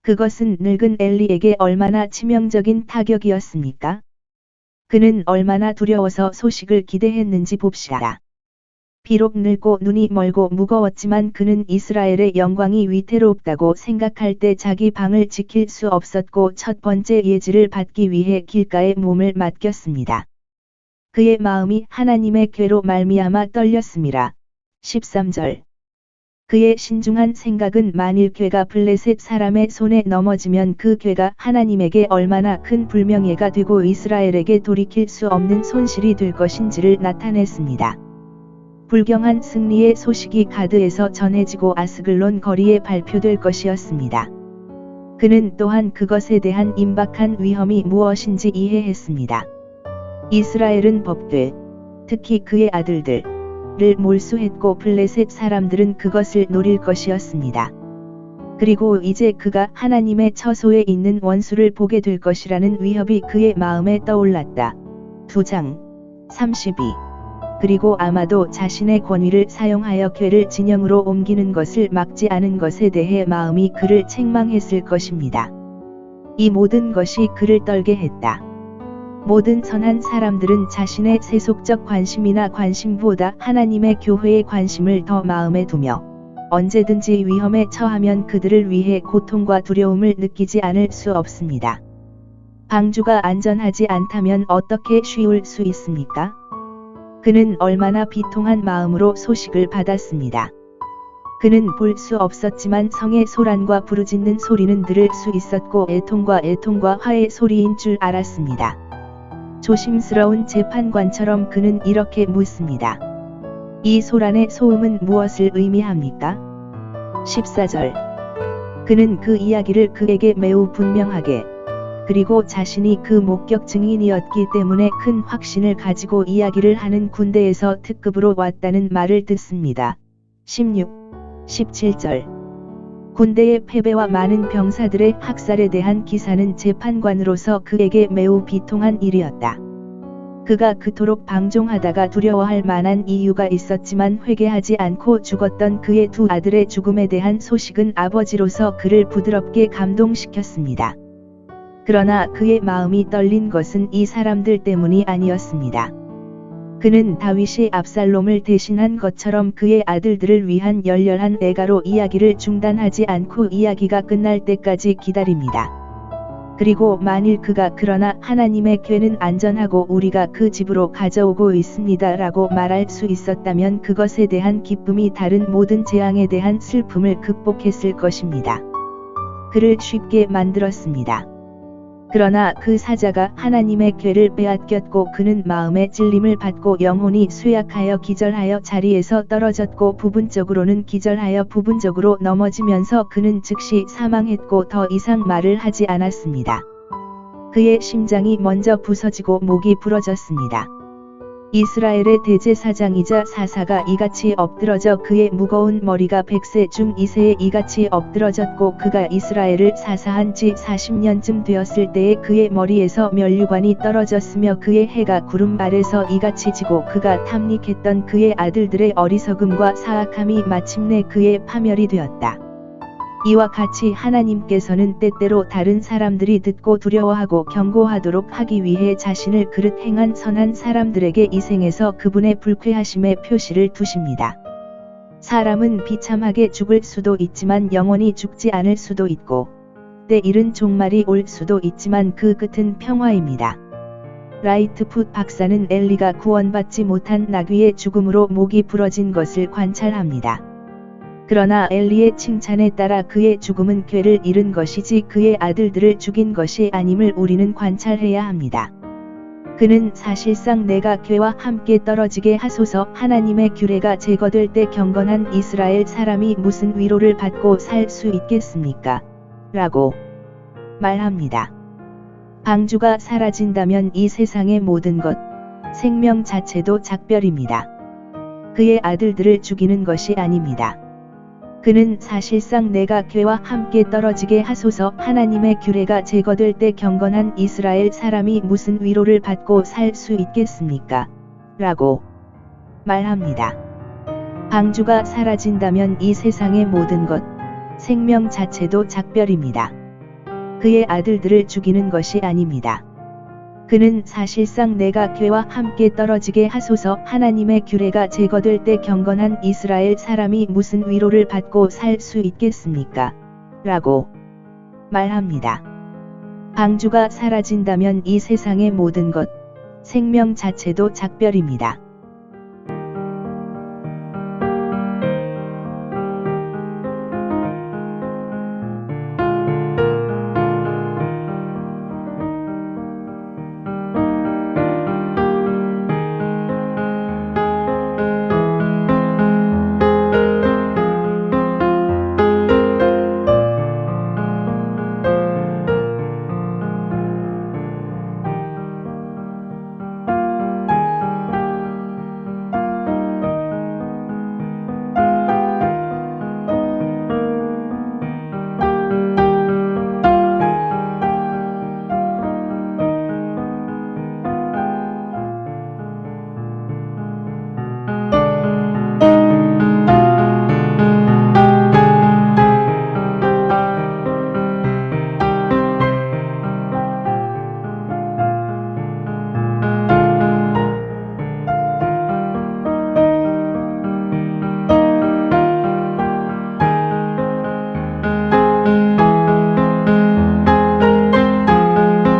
그것은 늙은 엘리에게 얼마나 치명적인 타격이었습니까? 그는 얼마나 두려워서 소식을 기대했는지 봅시다. 비록 늙고 눈이 멀고 무거웠지만 그는 이스라엘의 영광이 위태롭다고 생각할 때 자기 방을 지킬 수 없었고 첫 번째 예지를 받기 위해 길가에 몸을 맡겼습니다. 그의 마음이 하나님의 궤로 말미암아 떨렸습니다. 13절. 그의 신중한 생각은 만일 궤가 블레셋 사람의 손에 넘어지면 그 궤가 하나님에게 얼마나 큰 불명예가 되고 이스라엘에게 돌이킬 수 없는 손실이 될 것인지를 나타냈습니다. 불경한 승리의 소식이 가드에서 전해지고 아스글론 거리에 발표될 것이었습니다. 그는 또한 그것에 대한 임박한 위험이 무엇인지 이해했습니다. 이스라엘은 법궤, 특히 그의 아들들, 를 몰수했고 블레셋 사람들은 그것을 노릴 것이었습니다. 그리고 이제 그가 하나님의 처소에 있는 원수를 보게 될 것이라는 위협이 그의 마음에 떠올랐다. 2장 32. 그리고 아마도 자신의 권위를 사용하여 궤를 진영으로 옮기는 것을 막지 않은 것에 대해 마음이 그를 책망했을 것입니다. 이 모든 것이 그를 떨게 했다. 모든 선한 사람들은 자신의 세속적 관심이나 관심보다 하나님의 교회의 관심을 더 마음에 두며 언제든지 위험에 처하면 그들을 위해 고통과 두려움을 느끼지 않을 수 없습니다. 방주가 안전하지 않다면 어떻게 쉬울 수 있습니까? 그는 얼마나 비통한 마음으로 소식을 받았습니다. 그는 볼 수 없었지만 성의 소란과 부르짖는 소리는 들을 수 있었고 애통과 화의 소리인 줄 알았습니다. 조심스러운 재판관처럼 그는 이렇게 묻습니다. 이 소란의 소음은 무엇을 의미합니까? 14절. 그는 그 이야기를 그에게 매우 분명하게, 그리고 자신이 그 목격 증인이었기 때문에 큰 확신을 가지고 이야기를 하는 군대에서 특급으로 왔다는 말을 듣습니다. 16, 17절. 군대의 패배와 많은 병사들의 학살에 대한 기사는 재판관으로서 그에게 매우 비통한 일이었다. 그가 그토록 방종하다가 두려워할 만한 이유가 있었지만 회개하지 않고 죽었던 그의 두 아들의 죽음에 대한 소식은 아버지로서 그를 부드럽게 감동시켰습니다. 그러나 그의 마음이 떨린 것은 이 사람들 때문이 아니었습니다. 그는 다윗이 압살롬을 대신한 것처럼 그의 아들들을 위한 열렬한 애가로 이야기를 중단하지 않고 이야기가 끝날 때까지 기다립니다. 그리고 만일 그가 그러나 하나님의 궤는 안전하고 우리가 그 집으로 가져오고 있습니다 라고 말할 수 있었다면 그것에 대한 기쁨이 다른 모든 재앙에 대한 슬픔을 극복했을 것입니다. 그를 쉽게 만들었습니다. 그러나 그 사자가 하나님의 궤를 빼앗겼고 그는 마음의 찔림을 받고 영혼이 쇠약하여 기절하여 자리에서 떨어졌고 부분적으로는 기절하여 부분적으로 넘어지면서 그는 즉시 사망했고 더 이상 말을 하지 않았습니다. 그의 심장이 먼저 부서지고 목이 부러졌습니다. 이스라엘의 대제사장이자 사사가 이같이 엎드러져 그의 무거운 머리가 100세 중 2세에 이같이 엎드러졌고 그가 이스라엘을 사사한 지 40년쯤 되었을 때에 그의 머리에서 면류관이 떨어졌으며 그의 해가 구름 아래서 이같이 지고 그가 탐닉했던 그의 아들들의 어리석음과 사악함이 마침내 그의 파멸이 되었다. 이와 같이 하나님께서는 때때로 다른 사람들이 듣고 두려워하고 경고하도록 하기 위해 자신을 그릇 행한 선한 사람들에게 이 생에서 그분의 불쾌하심의 표시를 두십니다. 사람은 비참하게 죽을 수도 있지만 영원히 죽지 않을 수도 있고 때 이른 종말이 올 수도 있지만 그 끝은 평화입니다. 라이트풋 박사는 엘리가 구원받지 못한 나귀의 죽음으로 목이 부러진 것을 관찰합니다. 그러나 엘리의 칭찬에 따라 그의 죽음은 궤를 잃은 것이지 그의 아들들을 죽인 것이 아님을 우리는 관찰해야 합니다. 그는 사실상 내가 궤와 함께 떨어지게 하소서 하나님의 규례가 제거될 때 경건한 이스라엘 사람이 무슨 위로를 받고 살 수 있겠습니까? 라고 말합니다. 방주가 사라진다면 이 세상의 모든 것, 생명 자체도 작별입니다. 그의 아들들을 죽이는 것이 아닙니다. 그는 사실상 내가 궤와 함께 떨어지게 하소서 하나님의 규례가 제거될 때 경건한 이스라엘 사람이 무슨 위로를 받고 살 수 있겠습니까? 라고 말합니다. 방주가 사라진다면 이 세상의 모든 것, 생명 자체도 작별입니다. 그의 아들들을 죽이는 것이 아닙니다. 그는 사실상 내가 그와 함께 떨어지게 하소서 하나님의 규례가 제거될 때 경건한 이스라엘 사람이 무슨 위로를 받고 살 수 있겠습니까? 라고 말합니다. 방주가 사라진다면 이 세상의 모든 것, 생명 자체도 작별입니다.